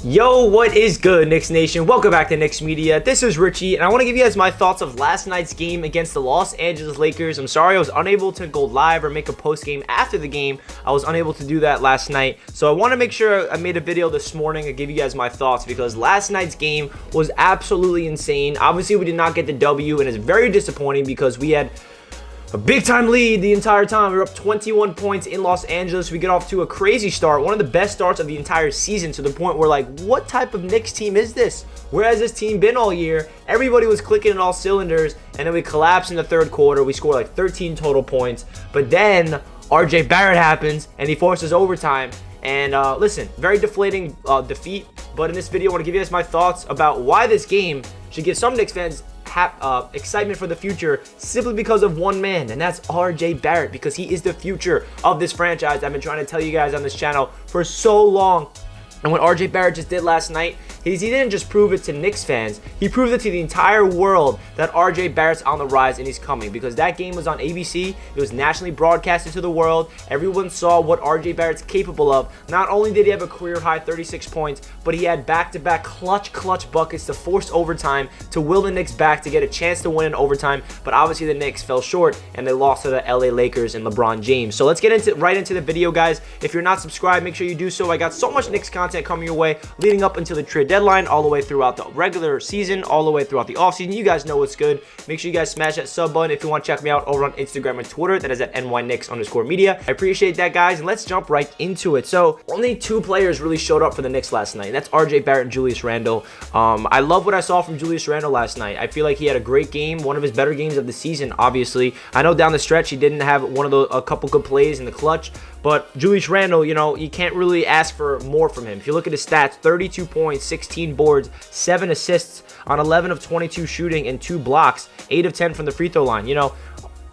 Yo, what is good, Knicks Nation? Welcome back to Knicks Media. This is Richie, and I want to give you guys my thoughts of last night's game against the Los Angeles Lakers. I'm sorry I was unable to go live or make a post-game after the game. I was unable to do that last night, so I want to make sure I made a video this morning and give you guys my thoughts because last night's game was absolutely insane. Obviously, we did not get the W, and it's very disappointing because we had a big-time lead the entire time. We were up 21 points in Los Angeles. We get off to a crazy start, one of the best starts of the entire season, to the point where, like, what type of Knicks team is this? Where has this team been all year? Everybody was clicking in all cylinders, and then we collapsed in the third quarter. We scored like 13 total points, but then RJ Barrett happens, and he forces overtime. And listen, very deflating defeat, but in this video, I want to give you guys my thoughts about why this game should give some Knicks fans excitement for the future simply because of one man, and that's RJ Barrett, because he is the future of this franchise. I've been trying to tell you guys on this channel for so long. And what RJ Barrett just did last night is he didn't just prove it to Knicks fans, he proved it to the entire world that RJ Barrett's on the rise and he's coming, because that game was on ABC. It was nationally broadcasted to the world. Everyone saw what RJ Barrett's capable of. Not only did he have a career high 36 points, but he had back-to-back clutch buckets to force overtime to will the Knicks back to get a chance to win in overtime. But obviously the Knicks fell short and they lost to the LA Lakers and LeBron James. So let's get right into the video, guys. If you're not subscribed, make sure you do so. I got so much Knicks content coming your way leading up until the trade deadline, all the way throughout the regular season, all the way throughout the offseason. You guys know what's good. Make sure you guys smash that sub button if you want to check me out over on Instagram and Twitter. That is at nyknicks_media. I appreciate that, guys, and let's jump right into it. So only two players really showed up for the Knicks last night, and that's RJ Barrett and Julius Randle. I love what I saw from Julius Randle last night. I feel like he had a great game, one of his better games of the season, obviously. I know down the stretch he didn't have a couple good plays in the clutch, but Julius Randle, you know, you can't really ask for more from him. If you look at his stats, 32 points, 16 boards, 7 assists on 11 of 22 shooting and 2 blocks, 8 of 10 from the free throw line. You know,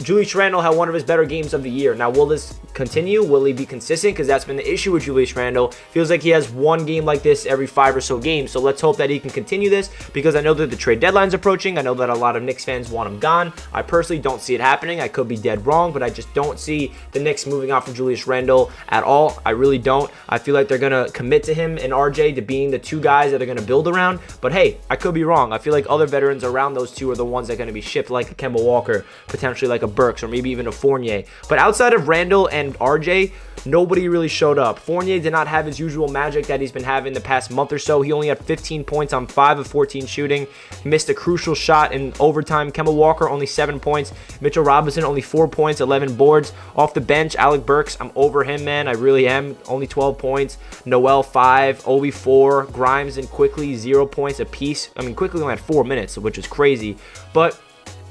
Julius Randle had one of his better games of the year. Now, will this continue? Will he be consistent? Because that's been the issue with Julius Randle. Feels like he has one game like this every 5 or so games. So let's hope that he can continue this, because I know that the trade deadline's approaching. I know that a lot of Knicks fans want him gone. I personally don't see it happening. I could be dead wrong, but I just don't see the Knicks moving off of Julius Randle at all. I really don't. I feel like they're going to commit to him and RJ to being the two guys that are going to build around. But hey, I could be wrong. I feel like other veterans around those two are the ones that are going to be shipped, like a Kemba Walker, potentially like a Burks, or maybe even a Fournier. But outside of Randle and RJ, nobody really showed up. Fournier did not have his usual magic that he's been having the past month or so. He only had 15 points on 5 of 14 shooting. He missed a crucial shot in overtime. Kemba Walker only 7 points. Mitchell Robinson only 4 points, 11 boards. Off the bench, Alec Burks, I'm over him, man. I really am. Only 12 points. Noel 5, Obi 4, Grimes and Quickly 0 points apiece. I mean, Quickly only had 4 minutes, which is crazy. But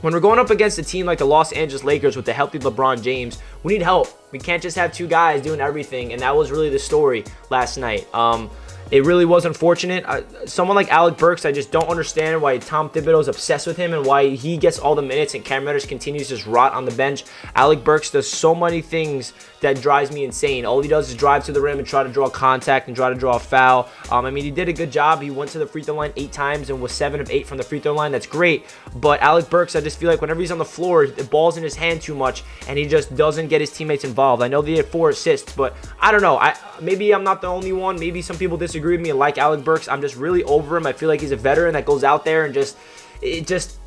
when we're going up against a team like the Los Angeles Lakers with the healthy LeBron James, we need help. We can't just have two guys doing everything, and that was really the story last night. It really was unfortunate. Someone like Alec Burks, I just don't understand why Tom Thibodeau is obsessed with him and why he gets all the minutes and Cam Reddish continues to just rot on the bench. Alec Burks does so many things that drives me insane. All he does is drive to the rim and try to draw contact and try to draw a foul. I mean, he did a good job. He went to the free throw line 8 times and was 7 of 8 from the free throw line. That's great. But Alec Burks, I just feel like whenever he's on the floor, the ball's in his hand too much and he just doesn't get his teammates involved. I know they had 4 assists, but I don't know. Maybe I'm not the only one. Maybe some people disagree with me and like Alec Burks. I'm just really over him. I feel like he's a veteran that goes out there and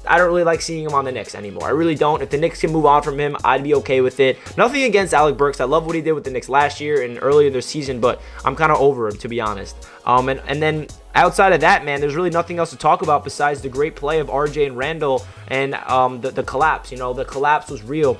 I don't really like seeing him on the Knicks anymore. I really don't. If the Knicks can move on from him, I'd be okay with it. Nothing against Alec Burks. I love what he did with the Knicks last year and earlier this season, but I'm kind of over him, to be honest. And then outside of that, man, there's really nothing else to talk about besides the great play of RJ and Randle and the collapse. You know, the collapse was real.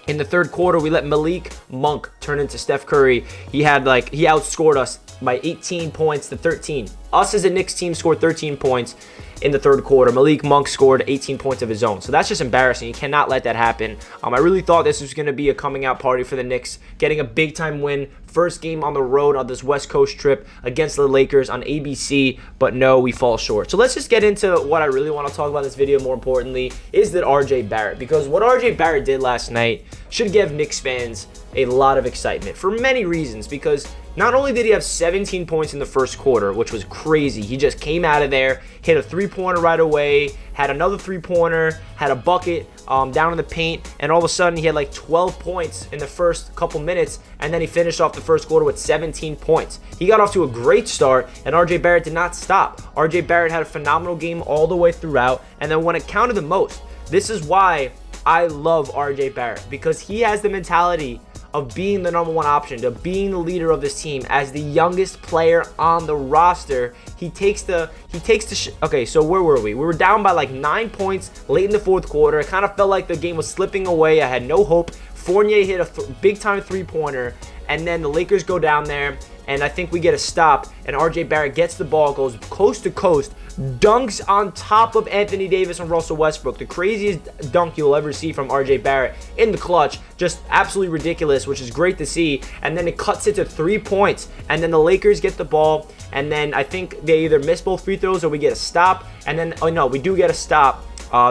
In the third quarter, we let Malik Monk turn into Steph Curry. He outscored us by 18 points to 13. Us as a Knicks team scored 13 points in the third quarter. Malik Monk scored 18 points of his own. So that's just embarrassing. You cannot let that happen. I really thought this was going to be a coming out party for the Knicks, getting a big time win. First game on the road on this West Coast trip against the Lakers on ABC, but no, we fall short. So let's just get into what I really want to talk about in this video. More importantly, is that RJ Barrett, because what RJ Barrett did last night should give Knicks fans a lot of excitement for many reasons, because Not only did he have 17 points in the first quarter, which was crazy, he just came out of there, hit a three-pointer right away, had another three-pointer, had a bucket down in the paint, and all of a sudden he had like 12 points in the first couple minutes, and then he finished off the first quarter with 17 points. He got off to a great start, and RJ Barrett did not stop. RJ Barrett had a phenomenal game all the way throughout, and then when it counted the most, this is why I love RJ Barrett, because he has the mentality of being the number one option, to being the leader of this team. As the youngest player on the roster, okay, so where were we? We were down by like 9 points late in the fourth quarter. It kind of felt like the game was slipping away. I had no hope. Fournier hit a big-time three-pointer, and then the Lakers go down there, and I think we get a stop, and RJ Barrett gets the ball, goes coast to coast, dunks on top of Anthony Davis and Russell Westbrook. The craziest dunk you'll ever see from RJ Barrett in the clutch. Just absolutely ridiculous, which is great to see. And then it cuts it to 3 points. And then the Lakers get the ball. And then I think they either miss both free throws or we get a stop. And then, oh no, we do get a stop.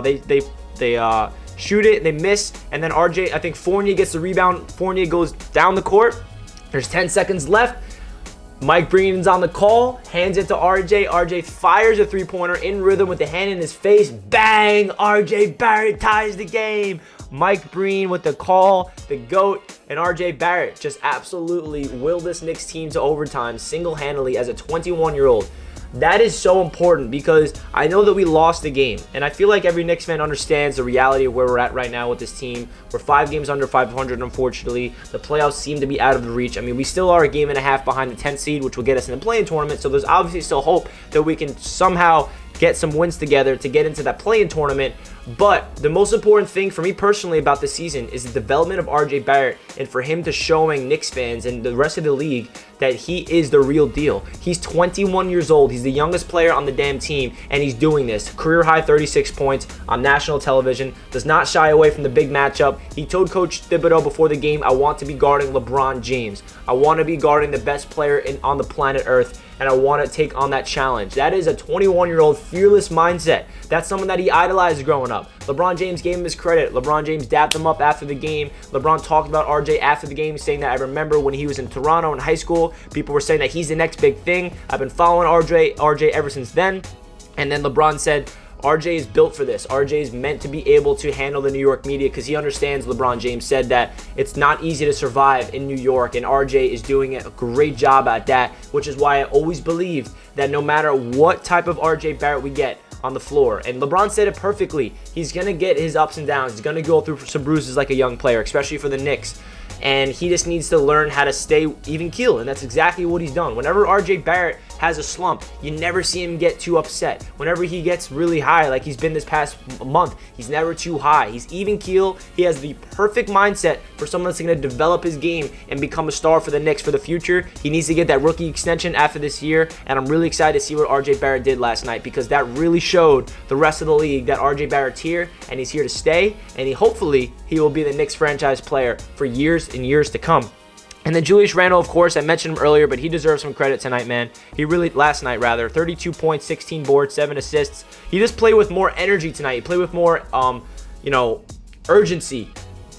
They shoot it, they miss. And then RJ, I think Fournier gets the rebound. Fournier goes down the court. There's 10 seconds left. Mike Breen's on the call, hands it to RJ. RJ fires a three-pointer in rhythm with the hand in his face. Bang! RJ Barrett ties the game. Mike Breen with the call, the GOAT, and RJ Barrett just absolutely willed this Knicks team to overtime single-handedly as a 21-year-old. That is so important because I know that we lost the game, and I feel like every Knicks fan understands the reality of where we're at right now with this team. We're 5 games under 500, unfortunately. The playoffs seem to be out of the reach. I mean, we still are a game and a half behind the 10th seed, which will get us in the play-in tournament, so there's obviously still hope that we can somehow get some wins together to get into that play-in tournament. But the most important thing for me personally about this season is the development of RJ Barrett, and for him to showing Knicks fans and the rest of the league that he is the real deal. He's 21 years old. He's the youngest player on the damn team, and he's doing this. Career high 36 points on national television. Does not shy away from the big matchup. He told Coach Thibodeau before the game, I want to be guarding LeBron James. I want to be guarding the best player on the planet Earth, and I want to take on that challenge. That is a 21-year-old fearless mindset. That's someone that he idolized growing up. LeBron James gave him his credit. LeBron James dapped him up after the game. LeBron talked about RJ after the game, saying that I remember when he was in Toronto in high school, people were saying that he's the next big thing. I've been following RJ ever since then. And then LeBron said, RJ is built for this. RJ is meant to be able to handle the New York media because he understands, LeBron James said, that it's not easy to survive in New York, and RJ is doing a great job at that, which is why I always believed that no matter what type of RJ Barrett we get on the floor, and LeBron said it perfectly, he's going to get his ups and downs. He's going to go through some bruises like a young player, especially for the Knicks. And he just needs to learn how to stay even keel, and that's exactly what he's done. Whenever RJ Barrett has a slump, you never see him get too upset. Whenever he gets really high, like he's been this past month, he's never too high. He's even keel. He has the perfect mindset for someone that's going to develop his game and become a star for the Knicks for the future. He needs to get that rookie extension after this year, and I'm really excited to see what RJ Barrett did last night, because that really showed the rest of the league that RJ Barrett's here, and he's here to stay, and hopefully he will be the Knicks franchise player for years and years to come. And then Julius Randle, of course, I mentioned him earlier, but he deserves some credit tonight, man. Last night, 32 points, 16 boards, 7 assists. He just played with more energy tonight. He played with more, urgency.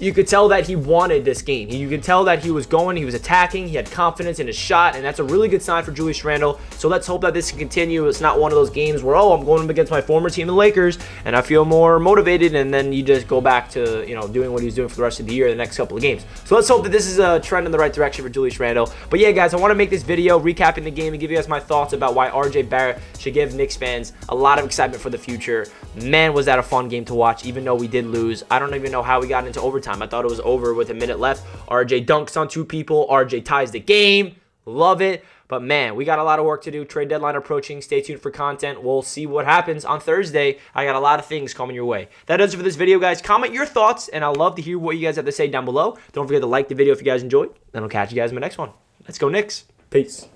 You could tell that he wanted this game. You could tell that he was going, he was attacking, he had confidence in his shot, and that's a really good sign for Julius Randle. So let's hope that this can continue. It's not one of those games where, I'm going up against my former team, the Lakers, and I feel more motivated, and then you just go back to, doing what he's doing for the rest of the year, the next couple of games. So let's hope that this is a trend in the right direction for Julius Randle. But yeah, guys, I want to make this video recapping the game and give you guys my thoughts about why RJ Barrett should give Knicks fans a lot of excitement for the future. Man, was that a fun game to watch, even though we did lose. I don't even know how we got into overtime. I thought it was over with a minute left. RJ dunks on 2 people. RJ ties the game. Love it. But man, we got a lot of work to do. Trade deadline approaching. Stay tuned for content. We'll see what happens on Thursday. I got a lot of things coming your way. That does it for this video, guys. Comment your thoughts, and I'd love to hear what you guys have to say down below. Don't forget to like the video if you guys enjoyed. Then I'll catch you guys in my next one. Let's go Knicks. Peace.